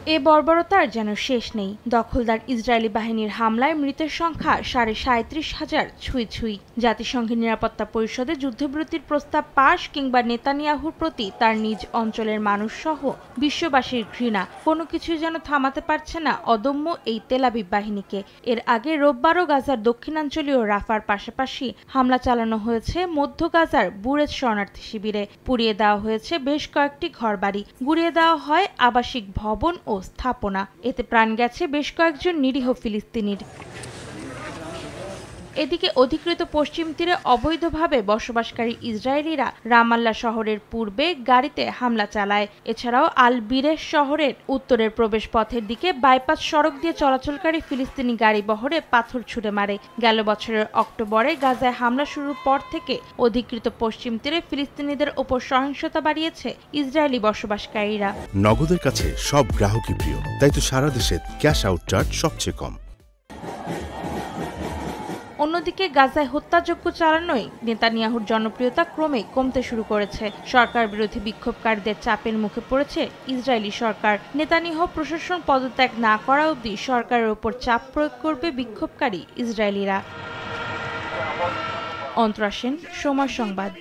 এ বর্বরতার যেন শেষ নেই। দখলদার ইসরায়েলি বাহিনীর হামলায় মৃতের সংখ্যা 37,500 ছুঁই। জাতিসংঘের নিরাপত্তা পরিষদে যুদ্ধবিরতির প্রস্তাব পাশ কিংবা নেতানিয়াহুর প্রতি তার নিজ অঞ্চলের মানুষ সহ বিশ্ববাসীর ঘৃণা কোনো কিছুই যেন থামাতে পারছে না অদম্য এই তেল আবিব বাহিনীকে। এর আগে রোববারও গাজার দক্ষিণাঞ্চলীয় রাফার পাশাপাশি হামলা চালানো হয়েছে মধ্য গাজার বুরেজ শরণার্থী শিবিরে। পুড়িয়ে দেওয়া হয়েছে বেশ কয়েকটি ঘরবাড়ি, গুঁড়িয়ে দেওয়া হয় আবাসিক ভবন ও স্থাপনা। এতে প্রাণ গেছে বেশ কয়েকজন নিরীহ ফিলিস্তিনির। এদিকে অধিকৃত পশ্চিম তীরে অবৈধভাবে বসবাসকারী ইসরায়েলিরা রামাল্লা শহরের পূর্বে গাড়িতে হামলা চালায়। এছাড়াও আল বিরেশ শহরের উত্তরের প্রবেশ পথের দিকে বাইপাস সড়ক দিয়ে চলাচলকারী ফিলিস্তিনি গাড়ি বহরে পাথর ছুড়ে মারে। গেল বছরের অক্টোবরে গাজায় হামলা শুরুর পর থেকে অধিকৃত পশ্চিম তীরে ফিলিস্তিনিদের ওপর সহিংসতা বাড়িয়েছে ইসরায়েলি বসবাসকারীরা। নগদের কাছে সব গ্রাহকই প্রিয়, তাই তো সারা দেশে ক্যাশ আউট চার্জ সবচেয়ে কম। অন্যদিকে গাজায় হত্যাযজ্ঞ চালানোয় নেতানিয়াহুর জনপ্রিয়তা ক্রমে কমতে শুরু করেছে। সরকার বিরোধী বিক্ষোভকারীদের চাপের মুখে পড়েছে ইসরায়েলি সরকার। নেতানিয়াহু প্রশাসন পদত্যাগ না করা অবধি সরকারের ওপর চাপ প্রয়োগ করবে বিক্ষোভকারী ইসরায়েলিরা। অন্তরা সেন, সময় সংবাদ।